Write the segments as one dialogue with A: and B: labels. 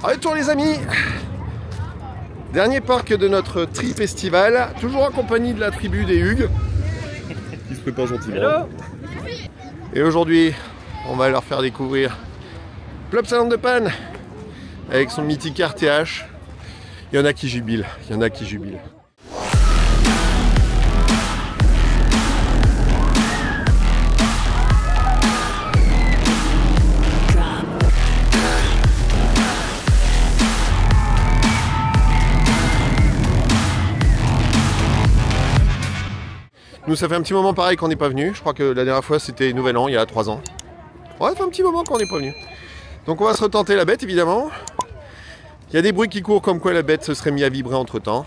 A: Retour les amis. Dernier parc de notre trip estival, toujours en compagnie de la tribu des Hugues, qui se prépare gentiment. Hello. Et aujourd'hui, on va leur faire découvrir Plopsaland de Panne, avec son mythique RTH. Il y en a qui jubilent, il y en a qui jubilent. Nous, ça fait un petit moment pareil qu'on n'est pas venu. Je crois que la dernière fois c'était Nouvel An, il y a 3 ans. Ouais, ça fait un petit moment qu'on n'est pas venu. Donc on va se retenter la bête évidemment. Il y a des bruits qui courent comme quoi la bête se serait mise à vibrer entre temps.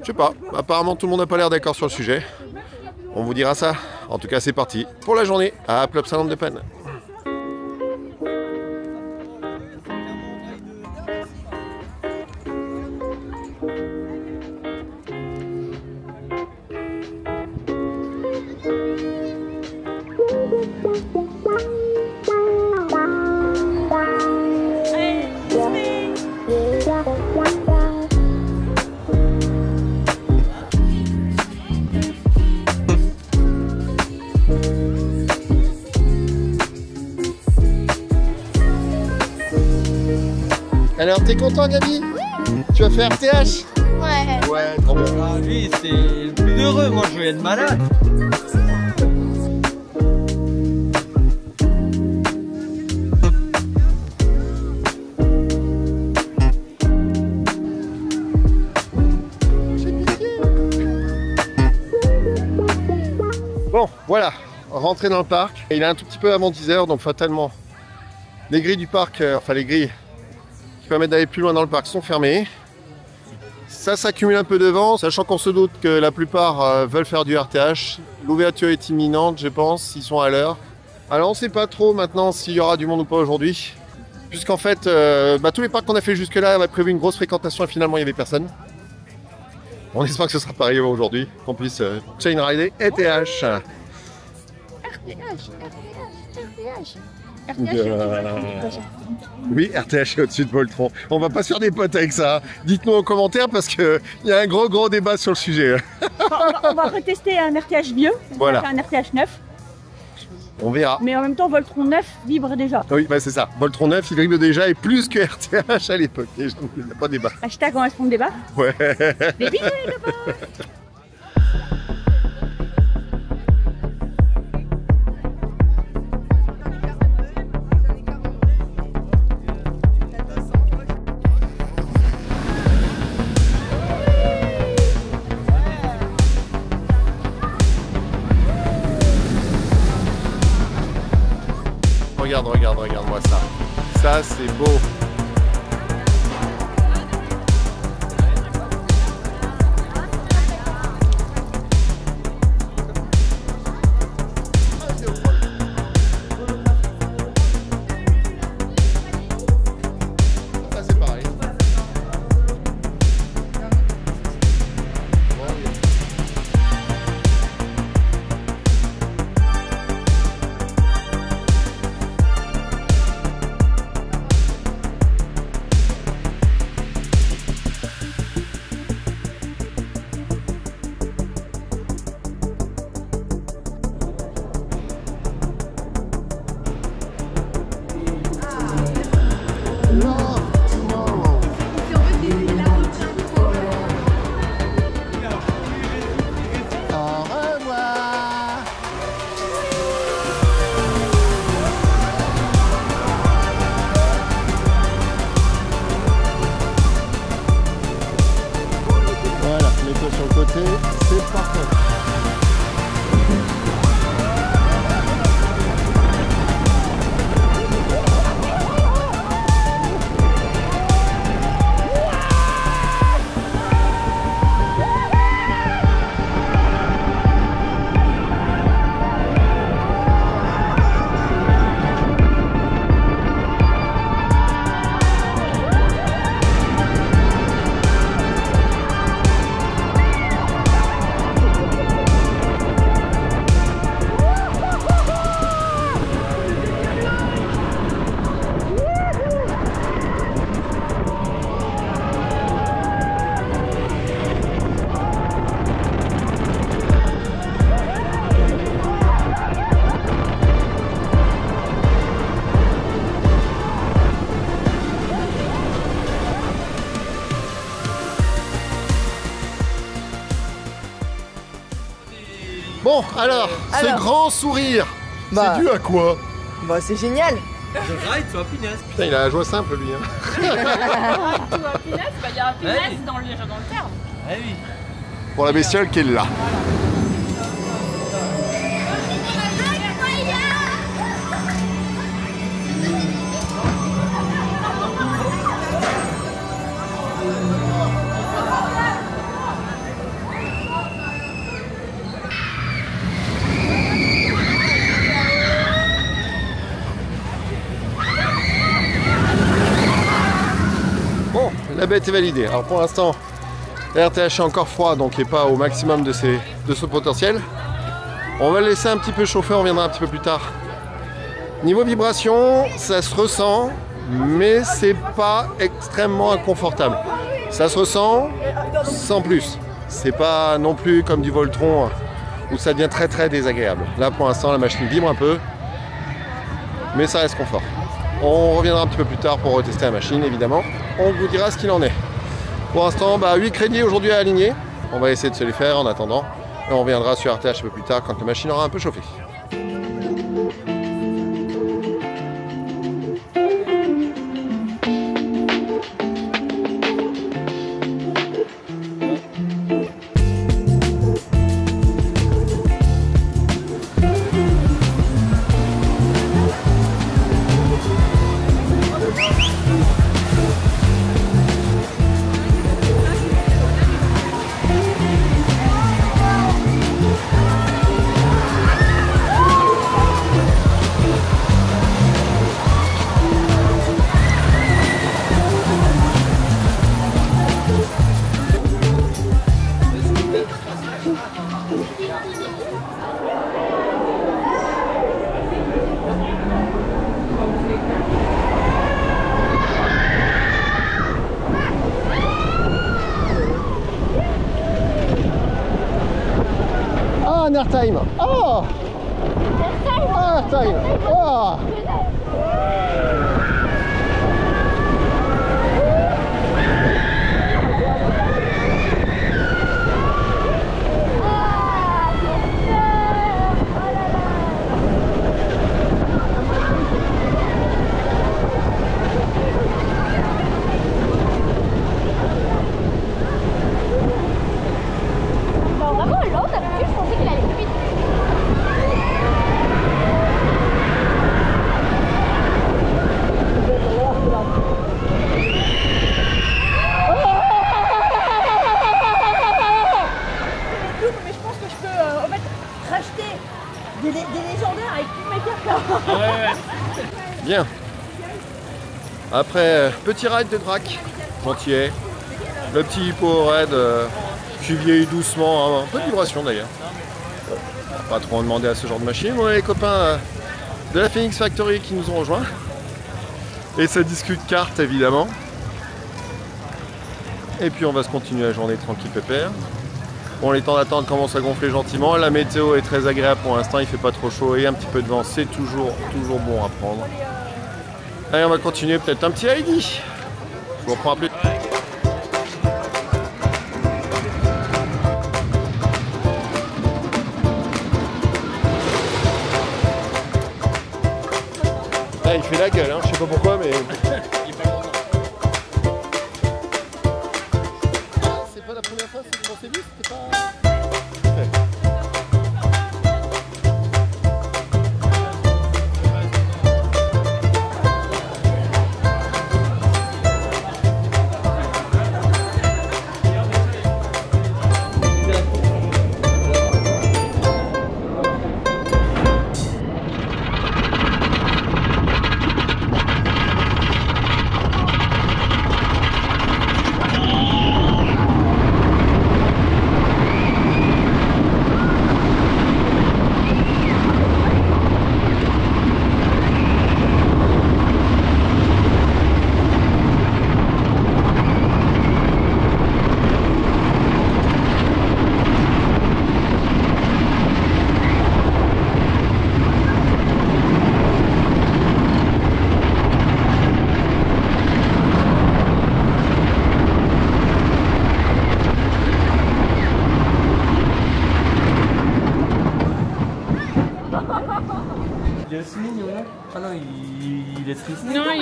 A: Je sais pas, apparemment tout le monde n'a pas l'air d'accord sur le sujet. On vous dira ça. En tout cas c'est parti pour la journée à Plopsaland de Panne. Alors, t'es content, Gabi? Tu vas faire RTH?
B: Ouais.
A: Ouais, trop bien.
C: Ah, lui, c'est le plus heureux. Moi, je vais être malade.
A: Bon, voilà, rentré dans le parc. Il est un tout petit peu avant 10 h, donc fatalement, les grilles du parc, enfin les grilles qui permettent d'aller plus loin dans le parc sont fermées. Ça s'accumule un peu devant, sachant qu'on se doute que la plupart veulent faire du RTH. L'ouverture est imminente, je pense, ils sont à l'heure. Alors on ne sait pas trop maintenant s'il y aura du monde ou pas aujourd'hui, puisqu'en fait, tous les parcs qu'on a fait jusque-là avaient prévu une grosse fréquentation et finalement il n'y avait personne. On espère que ce sera pareil aujourd'hui, qu'on puisse chain rider RTH. Oui, RTH est au-dessus de Voltron. On va pas se faire des potes avec ça. Dites-nous en commentaire parce qu'il y a un gros débat sur le sujet.
D: On va retester un RTH vieux,
A: voilà.
D: Un RTH neuf.
A: On verra.
D: Mais en même temps, Voltron 9 vibre déjà.
A: Oui, bah c'est ça. Voltron 9, il vibre déjà et plus que RTH à l'époque. Il n'y a pas de débat.
D: Hashtag on va se prendre débat.
A: Ouais.
D: Des bisous les copains.
A: Regarde-moi ça. Ça, c'est beau. Ça, c'est pareil. Bon, alors, ce grand sourire,
B: Bah.
A: c'est dû à quoi?
B: Bah c'est génial.
C: The ride to happiness.
A: Putain, il a la joie simple, lui. Hein.
D: Tout happiness, bah il y a happiness
C: Ouais.
D: dans le terme.
C: Ah oui.
A: Pour la bestiole qui est là. Bon, la bête est validée. Alors pour l'instant, la RTH est encore froid, donc il n'est pas au maximum de ce potentiel. On va le laisser un petit peu chauffer, on reviendra un petit peu plus tard. Niveau vibration, ça se ressent, mais c'est pas extrêmement inconfortable. Ça se ressent sans plus. C'est pas non plus comme du Voltron où ça devient très très désagréable. Là pour l'instant la machine vibre un peu, mais ça reste confort. On reviendra un petit peu plus tard pour retester la machine évidemment. On vous dira ce qu'il en est. Pour l'instant, 8 crédits aujourd'hui à aligner. On va essayer de se les faire en attendant. Et on reviendra sur RTH un peu plus tard quand la machine aura un peu chauffé. Ah, Airtime. Oh, Airtime. Oh.
D: Non, vraiment, l'autre, d'habitude, je pensais qu'il allait plus vite. Mais je pense que je peux en fait racheter des légendaires avec toutes mes cartes là.
A: Bien. Après, petit ride de drac, gentillet. Le petit hippo raid qui vieillit doucement, hein, un peu de vibration d'ailleurs. On va pas trop en demander à ce genre de machine. On a les copains de la Phoenix Factory qui nous ont rejoints. Et ça discute cartes évidemment. Et puis on va se continuer la journée tranquille pépère. Bon, les temps d'attente commencent à gonfler gentiment. La météo est très agréable pour l'instant, il fait pas trop chaud et un petit peu de vent, c'est toujours bon à prendre. Allez, on va continuer peut-être un petit Heidi. Je vous reprends un peu. Ah, il fait la gueule, hein, je sais pas pourquoi, mais. C'est pas la première fois qu'on s'est vu, c'était pas. Ça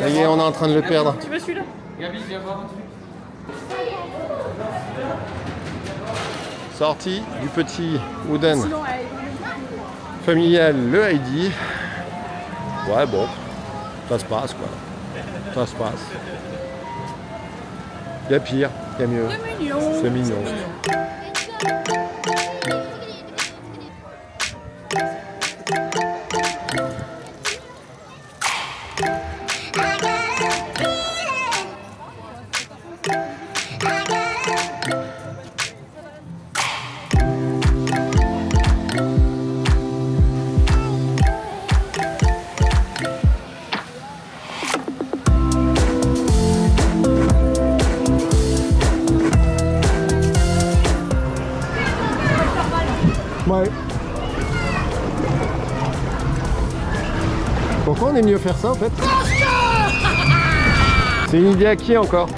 A: y est, on est en train de le perdre.
D: Tu veux celui-là?
C: Gabi, viens voir un truc.
A: Sortie du petit Wooden familial, le Heidi. Ouais, bon, ça se passe quoi. Ça se passe. Il y a pire, il y a mieux. C'est mignon. Ouais. Pourquoi on est mieux faire ça en fait? C'est une idée à qui encore?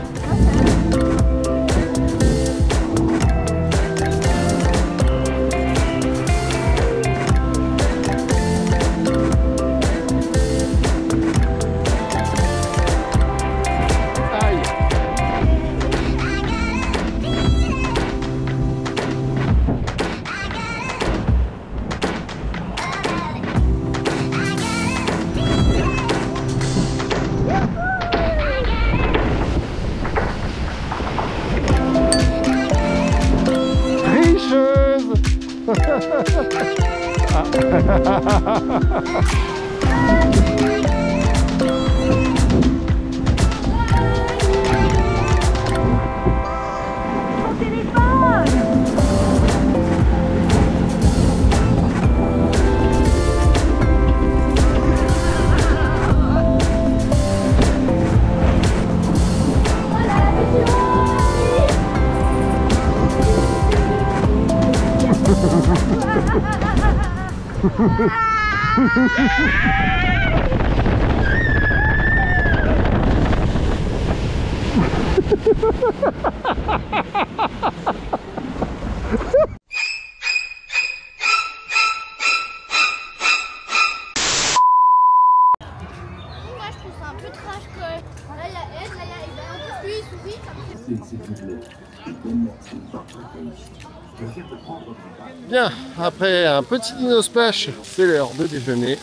A: Bien, après un petit dino splash, c'est l'heure de déjeuner.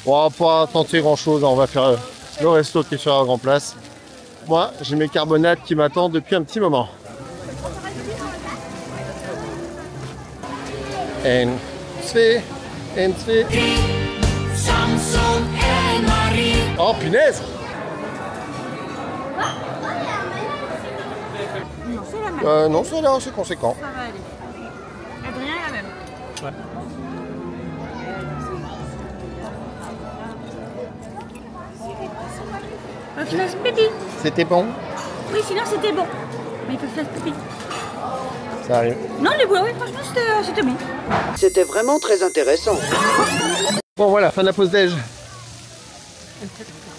A: On va pas tenter grand chose, on va faire le resto qui est sur la Grand Place. Moi, j'ai mes carbonates qui m'attendent depuis un petit moment. Oh punaise! Non, ça a l'air assez conséquent.
D: Ça va aller. Adrien est la même. Ouais. Faut que je fasse pipi.
A: C'était bon?
D: Oui, sinon c'était bon. Mais il faut que je fasse pipi.
A: Ça arrive.
D: Non, les boules, oui, franchement, c'était bon.
B: C'était vraiment très intéressant.
A: Bon voilà, fin de la pause déj.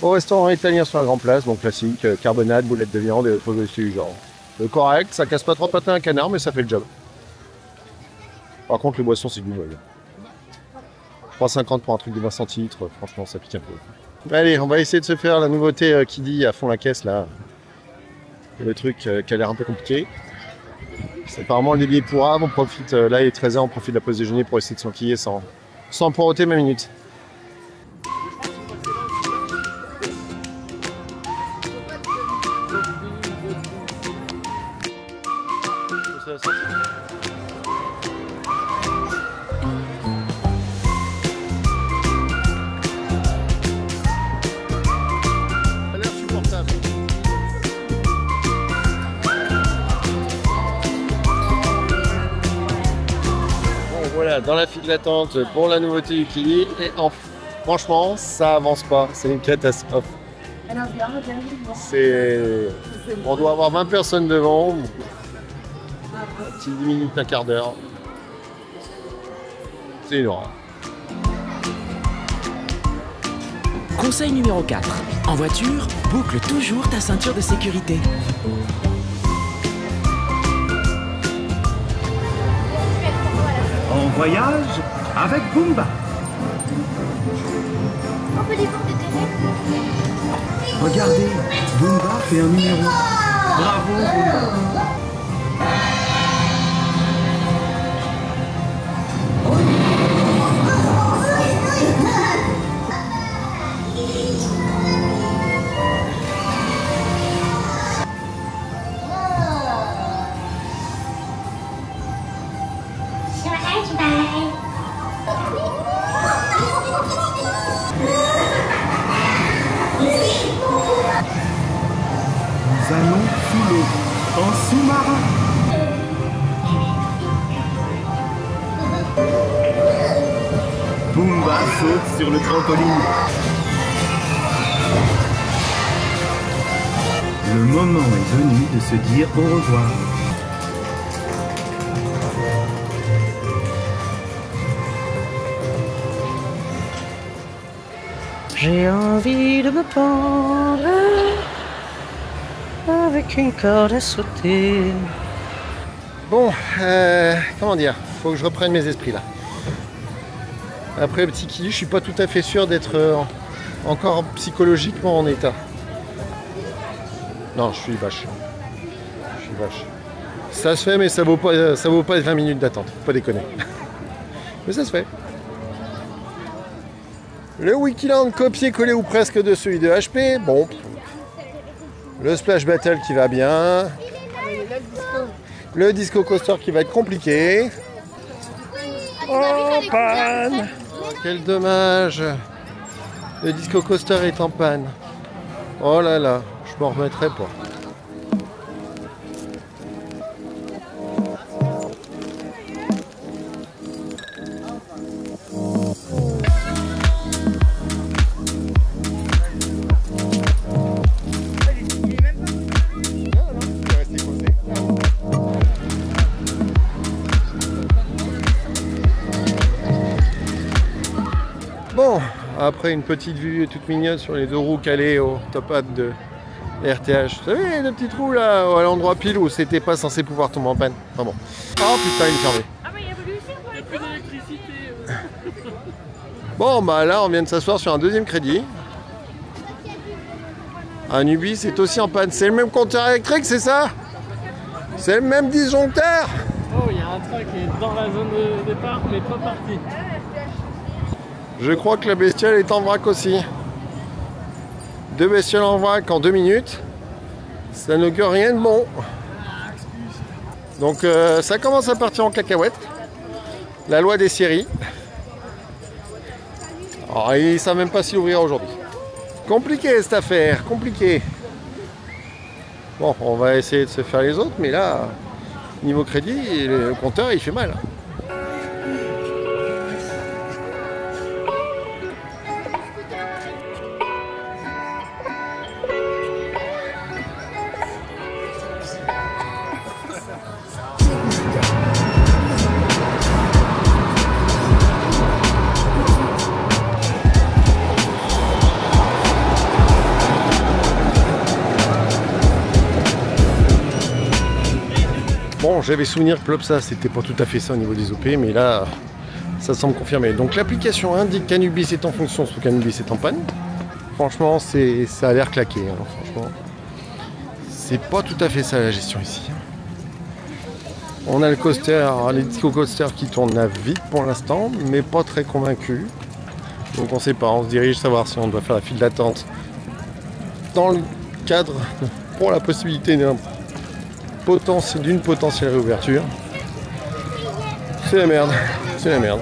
A: Au restaurant italien sur la Grand Place, donc classique, carbonade, boulettes de viande et autres choses du genre. Correct, ça casse pas trop patin à un canard, mais ça fait le job. Par contre, les boissons, c'est du vol. 3,50 pour un truc de 20 centilitres, franchement, ça pique un peu. Allez, on va essayer de se faire la nouveauté qui dit à fond la caisse, là. Le truc qui a l'air un peu compliqué. C'est apparemment le débit pourrave, on profite, là il est 13h, on profite de la pause déjeuner pour essayer de s'enquiller sans poireauter ma minute. Voilà, dans la file d'attente pour la nouveauté Ukili et franchement, ça avance pas, c'est une catastrophe. On doit avoir 20 personnes devant, 10 minutes, un quart d'heure. C'est une horreur.
E: Conseil numéro 4. En voiture, boucle toujours ta ceinture de sécurité.
F: En voyage avec Boomba. Regardez, Boomba fait un numéro. Bravo, Boomba. Nous allons sous l'eau, en sous-marin. Boomba saute sur le trampoline. Le moment est venu de se dire au revoir.
G: J'ai envie de me pendre avec une corde à sauter.
A: Bon, comment dire, faut que je reprenne mes esprits là. Après le petit Kili, je suis pas tout à fait sûr d'être encore psychologiquement en état. Non, je suis vache. Je suis vache. Ça se fait, mais ça vaut pas 20 minutes d'attente, faut pas déconner. Mais ça se fait. Le Wikiland copié-collé ou presque de celui de HP, bon. Le Splash Battle qui va bien. Le Disco Coaster qui va être compliqué. Oh, panne! Quel dommage! Le Disco Coaster est en panne. Oh là là, je m'en remettrai pas. Bon, après une petite vue toute mignonne sur les deux roues calées au top hat de RTH. Vous savez, les petits trous là, à l'endroit pile où c'était pas censé pouvoir tomber en panne. Enfin bon. Oh putain, il est fermé.
D: Ah bah il y a voulu ici,
C: Il n'y a plus d'électricité.
A: Bon, bah là, on vient de s'asseoir sur un deuxième crédit. Un Ubi, c'est aussi en panne. C'est le même compteur électrique, c'est ça? C'est le même disjoncteur?
C: Oh, il y a un train qui est dans la zone de départ, mais pas parti.
A: Je crois que la bestiole est en vrac aussi. Deux bestioles en vrac en 2 minutes. Ça n'augure rien de bon. Donc ça commence à partir en cacahuète. La loi des séries. Alors, ils ne savent même pas s'y ouvrir aujourd'hui. Compliqué cette affaire, compliqué. Bon, on va essayer de se faire les autres, mais là, niveau crédit, le compteur il fait mal. Bon, j'avais souvenir que Plopsa, c'était pas tout à fait ça au niveau des OP, mais là, ça semble confirmé. Donc l'application indique qu'Anubis est en fonction, sauf qu'Anubis est en panne. Franchement, ça a l'air claqué. Hein, franchement, c'est pas tout à fait ça la gestion ici. On a le coaster, les disco coasters qui tournent à vite pour l'instant, mais pas très convaincu. Donc on sait pas, on se dirige savoir si on doit faire la file d'attente dans le cadre pour la possibilité d'une potentielle réouverture. C'est la merde, c'est la merde.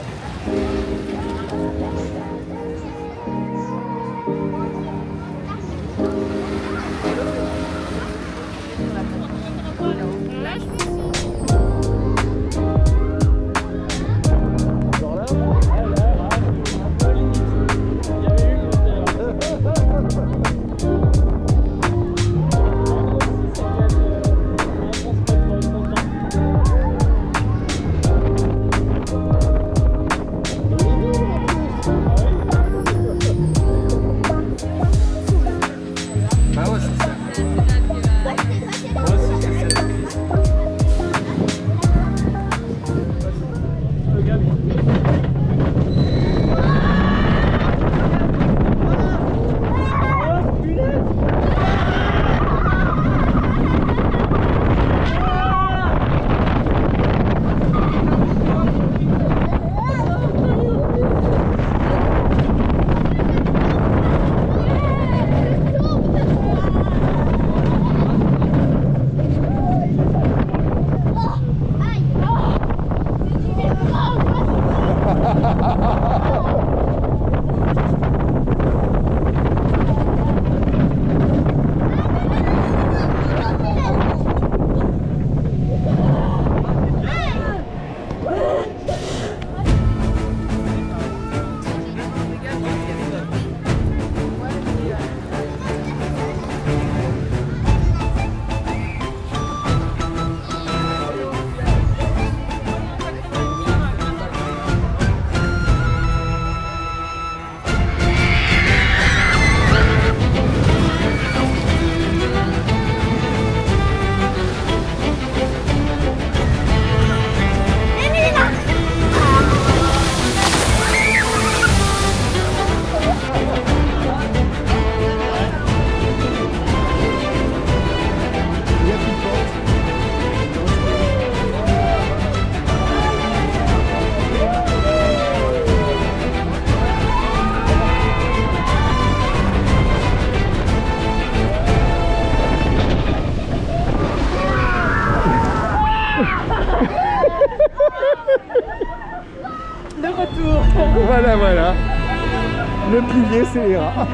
A: Le pilier, c'est les rats.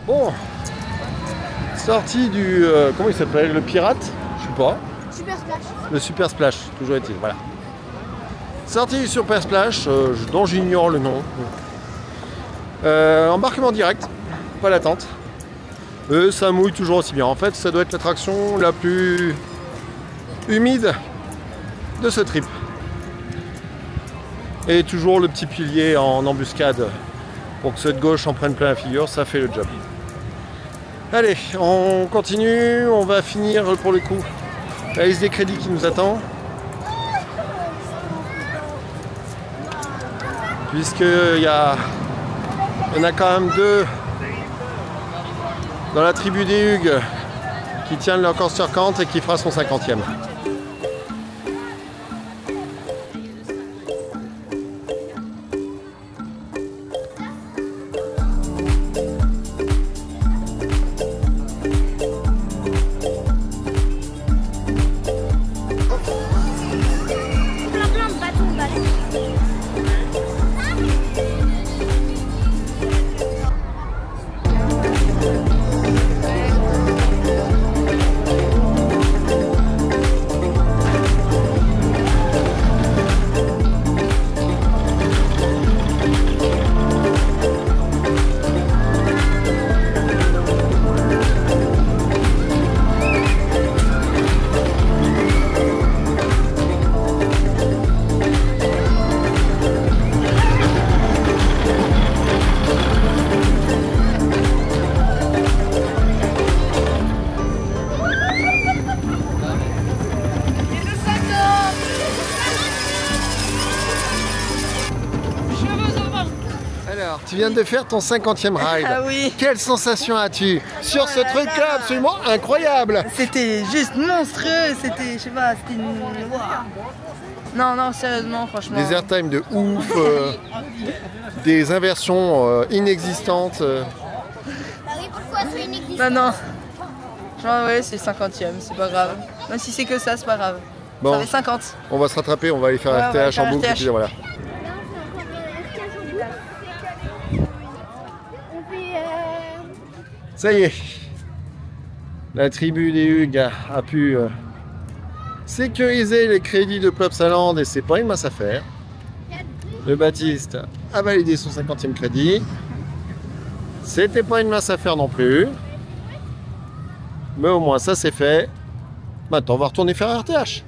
A: Bon, sortie du... comment il s'appelle? Le pirate? Je sais pas.
D: Super Splash.
A: Le Super Splash, toujours est-il, voilà. Sortie du Super Splash, dont j'ignore le nom. Embarquement direct, pas d'attente. Ça mouille toujours aussi bien. En fait, ça doit être l'attraction la plus humide de ce trip. Et toujours le petit pilier en embuscade pour que ceux de gauche en prennent plein la figure, ça fait le job. Allez, on continue, on va finir pour le coup la liste des crédits qui nous attend. Puisqu'il y en a quand même deux dans la tribu des Hugues qui tiennent leur corps sur Cante et qui fera son 50e.
D: Plein de bâtons de balai.
A: Alors, tu viens de faire ton 50e ride.
H: Ah oui.
A: Quelle sensation as-tu sur ce truc-là absolument incroyable?
H: C'était juste monstrueux, c'était, je sais pas, c'était une... Waouh. Non, non, sérieusement, franchement.
A: Des airtime de ouf, des inversions inexistantes.
H: Non, non. Genre, ouais, c'est le 50e, c'est pas grave. Même si c'est que ça, c'est pas grave.
A: Bon,
H: Ça fait 50.
A: on va se rattraper, on va aller faire
H: Ouais, on va
A: RTH
H: faire
A: en boucle.
H: RTH.
A: Et puis voilà. Ça y est, la tribu des Hugues a pu sécuriser les crédits de Plopsaland et c'est pas une masse à faire. Le Baptiste a validé son 50e crédit. C'était pas une masse à faire non plus. Mais au moins ça c'est fait. Maintenant on va retourner faire RTH.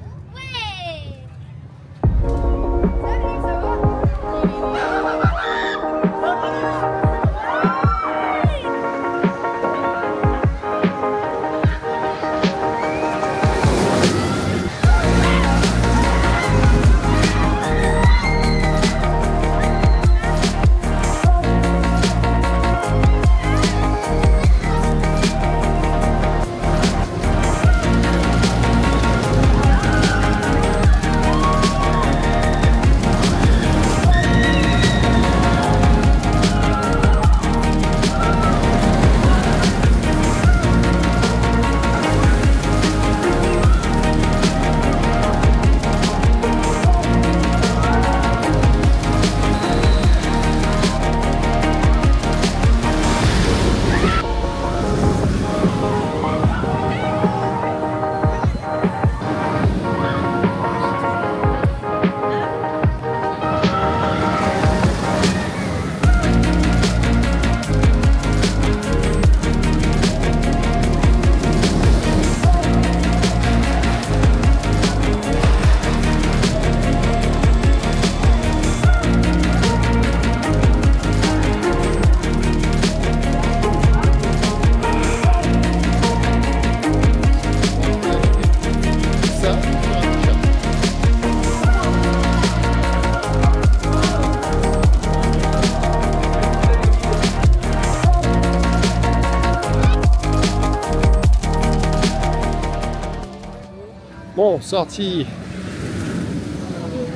A: sorti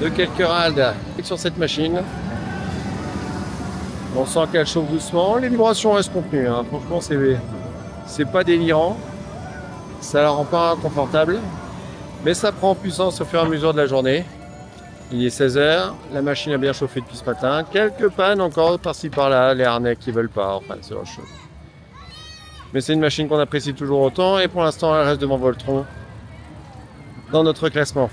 A: de quelques rades sur cette machine. On sent qu'elle chauffe doucement. Les vibrations restent contenues, hein. Franchement, c'est pas délirant. Ça la rend pas inconfortable. Mais ça prend en puissance au fur et à mesure de la journée. Il est 16 h, la machine a bien chauffé depuis ce matin. Quelques pannes encore par-ci par-là, les harnais qui veulent pas, enfin c'est autre chose. Mais c'est une machine qu'on apprécie toujours autant et pour l'instant elle reste devant Voltron dans notre classement.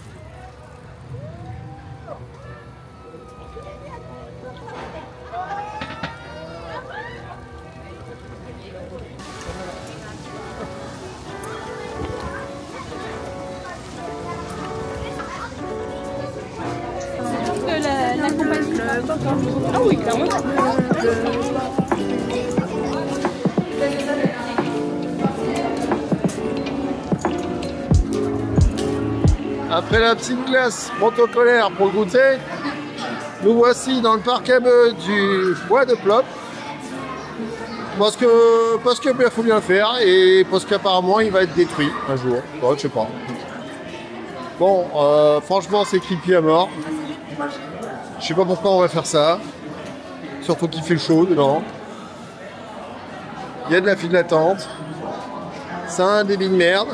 D: Ah oui, clairement.
A: Après la petite glace protocolaire pour le goûter, nous voici dans le parc à bœufs du Bois de Plop. Parce que il faut bien le faire et parce qu'apparemment il va être détruit un jour. Bon, je sais pas. Bon, franchement c'est creepy à mort. Je sais pas pourquoi on va faire ça. Surtout qu'il fait chaud dedans. Il y a de la file d'attente. C'est un débit de merde.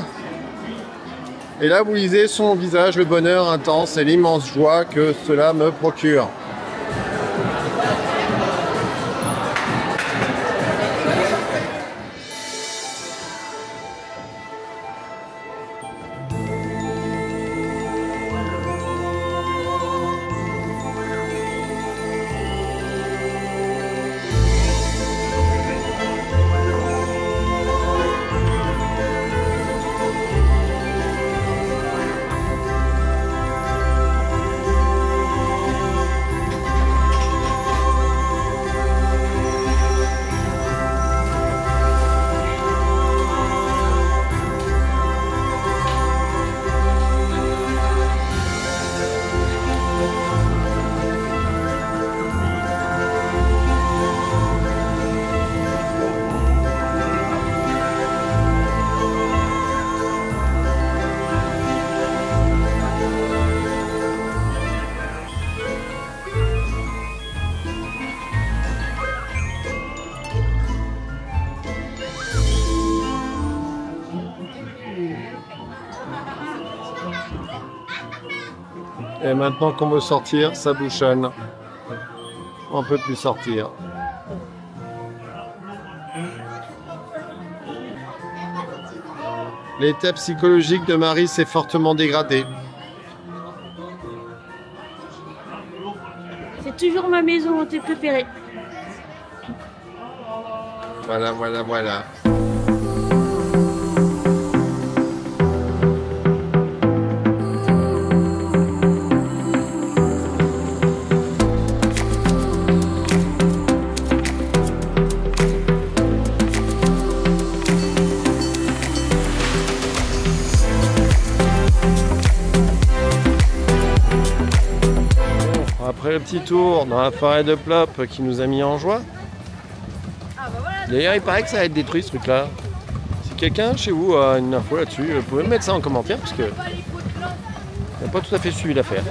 A: Et là vous lisez sur mon visage le bonheur intense et l'immense joie que cela me procure. Et maintenant qu'on veut sortir, ça bouchonne. On peut plus sortir. L'état psychologique de Marie s'est fortement dégradé.
D: C'est toujours ma maison hantée préférée.
A: Voilà, voilà, voilà. Après le petit tour dans la forêt de Plop qui nous a mis en joie. D'ailleurs, il paraît que ça va être détruit ce truc-là. Si quelqu'un chez vous a une info là-dessus, vous pouvez me mettre ça en commentaire parce que on n'a pas tout à fait suivi l'affaire.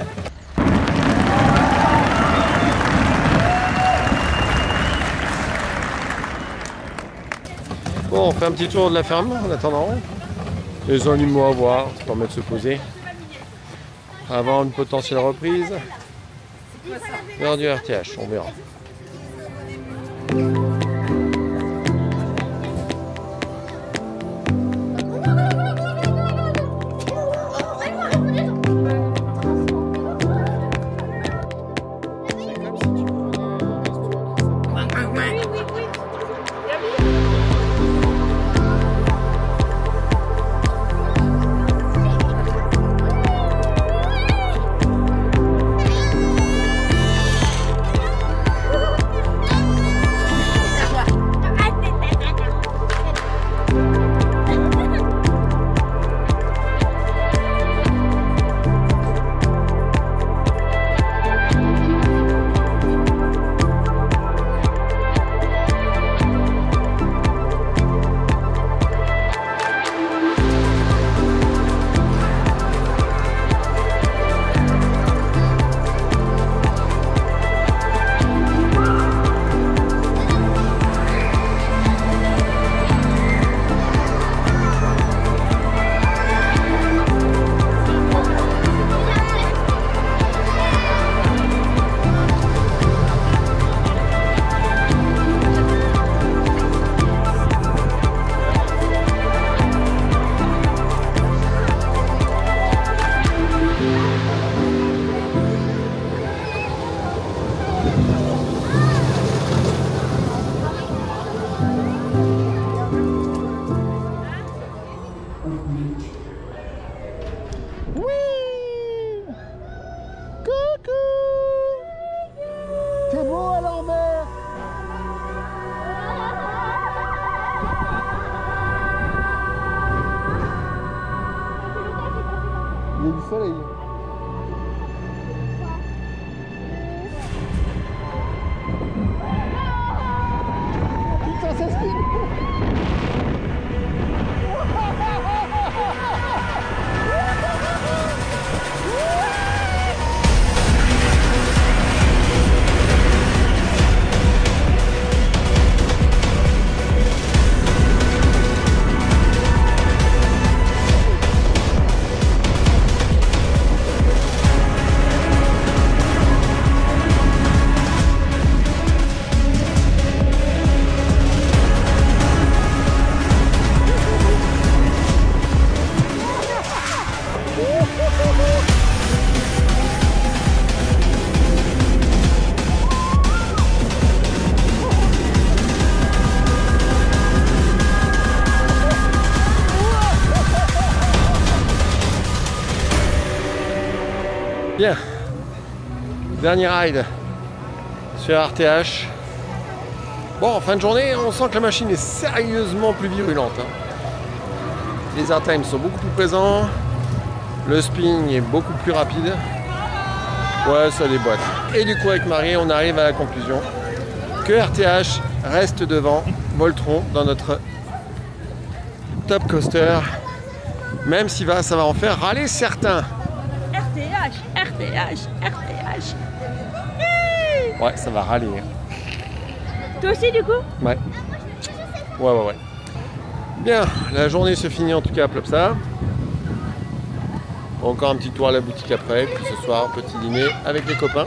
A: Bon, on fait un petit tour de la ferme en attendant. Les animaux à voir, ça permet de se poser. Avant une potentielle reprise. L'heure du RTH, on verra. Bien. Dernier ride sur RTH. Bon, en fin de journée, on sent que la machine est sérieusement plus virulente. Hein. Les airtimes sont beaucoup plus présents. Le spinning est beaucoup plus rapide. Ouais, ça déboîte. Et du coup, avec Marie, on arrive à la conclusion que RTH reste devant Voltron dans notre top coaster. Même si ça va en faire râler certains.
D: RTH.
A: Ouais, ça va râler.
D: Toi aussi, du coup?
A: Ouais. Ouais. Bien, la journée se finit en tout cas à Plopsa. Encore un petit tour à la boutique après, puis ce soir, petit dîner avec les copains.